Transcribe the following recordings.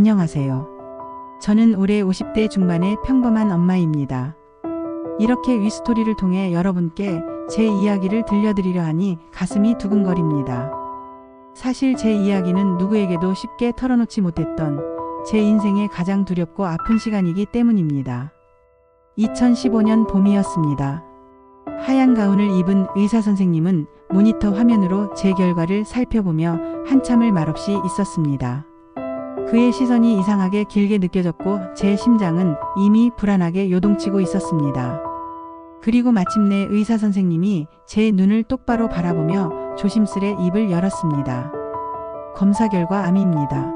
안녕하세요. 저는 올해 50대 중반의 평범한 엄마입니다. 이렇게 위스토리를 통해 여러분께 제 이야기를 들려드리려 하니 가슴이 두근거립니다. 사실 제 이야기는 누구에게도 쉽게 털어놓지 못했던 제 인생의 가장 두렵고 아픈 시간이기 때문입니다. 2015년 봄이었습니다. 하얀 가운을 입은 의사 선생님은 모니터 화면으로 제 결과를 살펴보며 한참을 말없이 있었습니다. 그의 시선이 이상하게 길게 느껴졌고 제 심장은 이미 불안하게 요동치고 있었습니다. 그리고 마침내 의사 선생님이 제 눈을 똑바로 바라보며 조심스레 입을 열었습니다. 검사 결과 암입니다.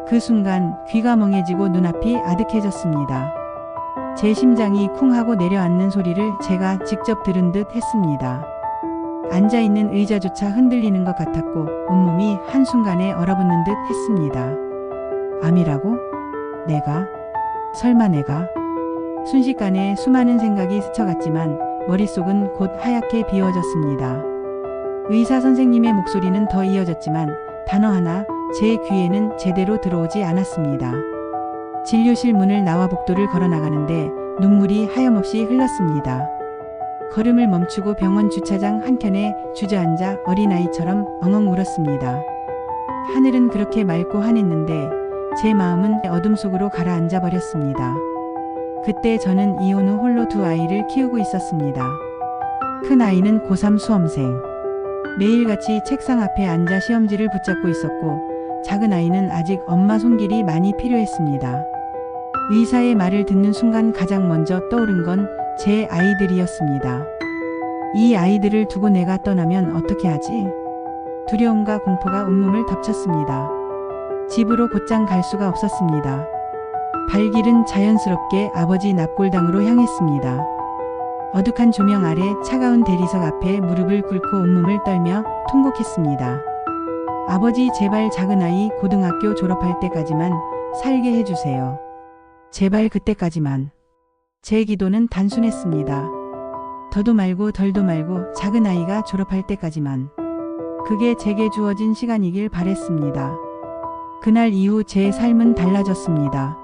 그 순간 귀가 멍해지고 눈앞이 아득해졌습니다. 제 심장이 쿵 하고 내려앉는 소리를 제가 직접 들은 듯 했습니다. 앉아있는 의자조차 흔들리는 것 같았고 온몸이 한순간에 얼어붙는 듯 했습니다. 암이라고? 내가? 설마 내가? 순식간에 수많은 생각이 스쳐갔지만 머릿속은 곧 하얗게 비워졌습니다. 의사 선생님의 목소리는 더 이어졌지만 단어 하나 제 귀에는 제대로 들어오지 않았습니다. 진료실 문을 나와 복도를 걸어나가는데 눈물이 하염없이 흘렀습니다. 걸음을 멈추고 병원 주차장 한켠에 주저앉아 어린아이처럼 엉엉 울었습니다. 하늘은 그렇게 맑고 환했는데 제 마음은 어둠 속으로 가라앉아 버렸습니다. 그때 저는 이혼 후 홀로 두 아이를 키우고 있었습니다. 큰 아이는 고3 수험생. 매일같이 책상 앞에 앉아 시험지를 붙잡고 있었고 작은 아이는 아직 엄마 손길이 많이 필요했습니다. 의사의 말을 듣는 순간 가장 먼저 떠오른 건 제 아이들이었습니다. 이 아이들을 두고 내가 떠나면 어떻게 하지? 두려움과 공포가 온몸을 덮쳤습니다. 집으로 곧장 갈 수가 없었습니다. 발길은 자연스럽게 아버지 납골당으로 향했습니다. 어둑한 조명 아래 차가운 대리석 앞에 무릎을 꿇고 온몸을 떨며 통곡했습니다. 아버지 제발 작은 아이 고등학교 졸업할 때까지만 살게 해주세요. 제발 그때까지만. 제 기도는 단순했습니다. 더도 말고 덜도 말고 작은 아이가 졸업할 때까지만. 그게 제게 주어진 시간이길 바랬습니다. 그날 이후 제 삶은 달라졌습니다.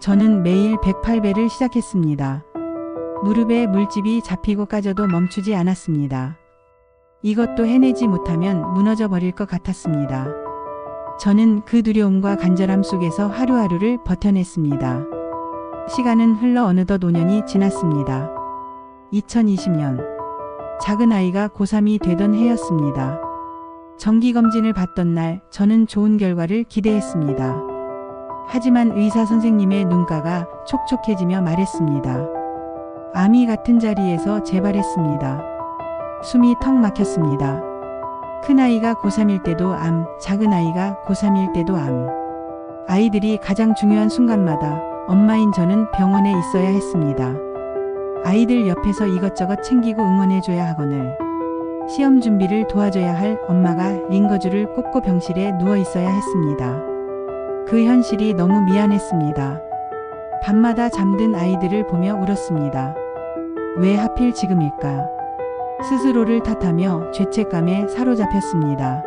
저는 매일 108배를 시작했습니다. 무릎에 물집이 잡히고 까져도 멈추지 않았습니다. 이것도 해내지 못하면 무너져 버릴 것 같았습니다. 저는 그 두려움과 간절함 속에서 하루하루를 버텨냈습니다. 시간은 흘러 어느덧 5년이 지났습니다. 2020년 작은 아이가 고3이 되던 해였습니다. 정기검진을 받던 날 저는 좋은 결과를 기대했습니다. 하지만 의사 선생님의 눈가가 촉촉해지며 말했습니다. 암이 같은 자리에서 재발했습니다. 숨이 턱 막혔습니다. 큰아이가 고3일 때도 암, 작은아이가 고3일 때도 암. 아이들이 가장 중요한 순간마다 엄마인 저는 병원에 있어야 했습니다. 아이들 옆에서 이것저것 챙기고 응원해줘야 하거늘 시험 준비를 도와줘야 할 엄마가 링거줄을 꽂고 병실에 누워 있어야 했습니다. 그 현실이 너무 미안했습니다. 밤마다 잠든 아이들을 보며 울었습니다. 왜 하필 지금일까? 스스로를 탓하며 죄책감에 사로잡혔습니다.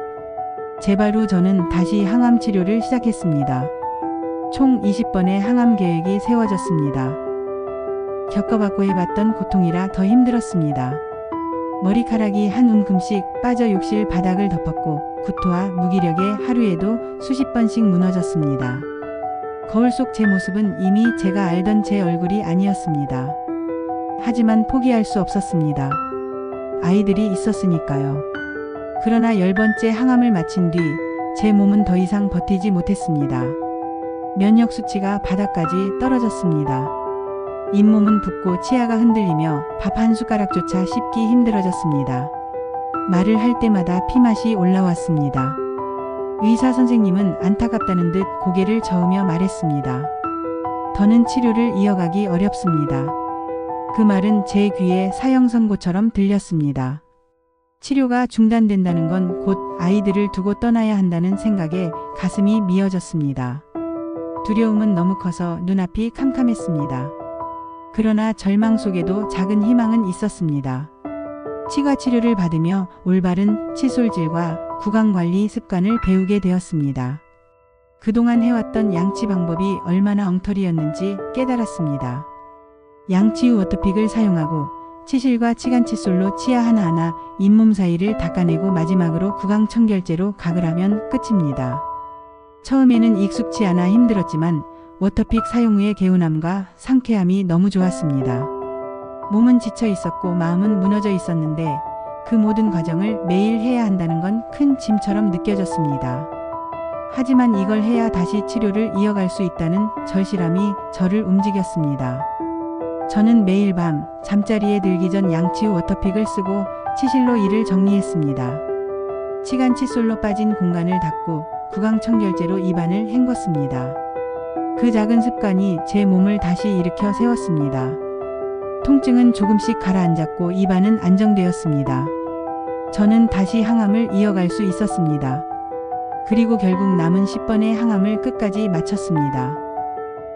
재발 후 저는 다시 항암 치료를 시작했습니다. 총 20번의 항암 계획이 세워졌습니다. 겪어봤고 해봤던 고통이라 더 힘들었습니다. 머리카락이 한 움큼씩 빠져 욕실 바닥을 덮었고 구토와 무기력에 하루에도 수십 번씩 무너졌습니다. 거울 속 제 모습은 이미 제가 알던 제 얼굴이 아니었습니다. 하지만 포기할 수 없었습니다. 아이들이 있었으니까요. 그러나 10번째 항암을 마친 뒤 제 몸은 더 이상 버티지 못했습니다. 면역 수치가 바닥까지 떨어졌습니다. 잇몸은 붓고 치아가 흔들리며 밥 한 숟가락조차 씹기 힘들어졌습니다. 말을 할 때마다 피맛이 올라왔습니다. 의사 선생님은 안타깝다는 듯 고개를 저으며 말했습니다. 더는 치료를 이어가기 어렵습니다. 그 말은 제 귀에 사형선고처럼 들렸습니다. 치료가 중단된다는 건 곧 아이들을 두고 떠나야 한다는 생각에 가슴이 미어졌습니다. 두려움은 너무 커서 눈앞이 캄캄했습니다. 그러나 절망 속에도 작은 희망은 있었습니다. 치과 치료를 받으며 올바른 칫솔질과 구강 관리 습관을 배우게 되었습니다. 그동안 해왔던 양치 방법이 얼마나 엉터리였는지 깨달았습니다. 양치 후 워터픽을 사용하고 치실과 치간칫솔로 치아 하나하나 잇몸 사이를 닦아내고 마지막으로 구강청결제로 각을 하면 끝입니다. 처음에는 익숙치 않아 힘들었지만 워터픽 사용 후의 개운함과 상쾌함이 너무 좋았습니다. 몸은 지쳐 있었고 마음은 무너져 있었는데 그 모든 과정을 매일 해야 한다는 건 큰 짐처럼 느껴졌습니다. 하지만 이걸 해야 다시 치료를 이어갈 수 있다는 절실함이 저를 움직였습니다. 저는 매일 밤 잠자리에 들기 전 양치 후 워터픽을 쓰고 치실로 이를 정리했습니다. 치간 칫솔로 빠진 공간을 닦고 구강청결제로 입안을 헹궜습니다. 그 작은 습관이 제 몸을 다시 일으켜 세웠습니다. 통증은 조금씩 가라앉았고 입안은 안정되었습니다. 저는 다시 항암을 이어갈 수 있었습니다. 그리고 결국 남은 10번의 항암을 끝까지 마쳤습니다.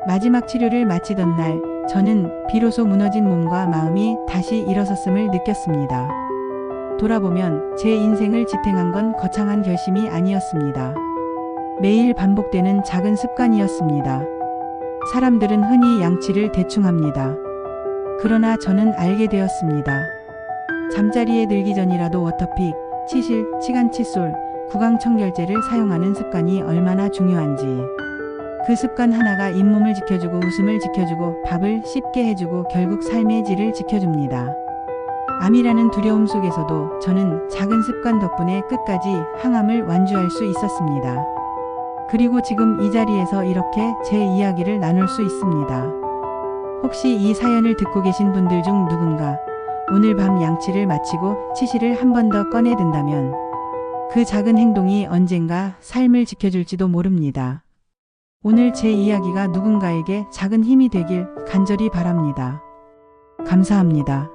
마지막 치료를 마치던 날 저는 비로소 무너진 몸과 마음이 다시 일어섰음을 느꼈습니다. 돌아보면 제 인생을 지탱한 건 거창한 결심이 아니었습니다. 매일 반복되는 작은 습관이었습니다. 사람들은 흔히 양치를 대충 합니다. 그러나 저는 알게 되었습니다. 잠자리에 들기 전이라도 워터픽, 치실, 치간칫솔, 구강청결제를 사용하는 습관이 얼마나 중요한지. 그 습관 하나가 잇몸을 지켜주고 웃음을 지켜주고 밥을 씹게 해주고 결국 삶의 질을 지켜줍니다. 암이라는 두려움 속에서도 저는 작은 습관 덕분에 끝까지 항암을 완주할 수 있었습니다. 그리고 지금 이 자리에서 이렇게 제 이야기를 나눌 수 있습니다. 혹시 이 사연을 듣고 계신 분들 중 누군가 오늘 밤 양치를 마치고 치실을 한 번 더 꺼내 든다면 그 작은 행동이 언젠가 삶을 지켜줄지도 모릅니다. 오늘 제 이야기가 누군가에게 작은 힘이 되길 간절히 바랍니다. 감사합니다.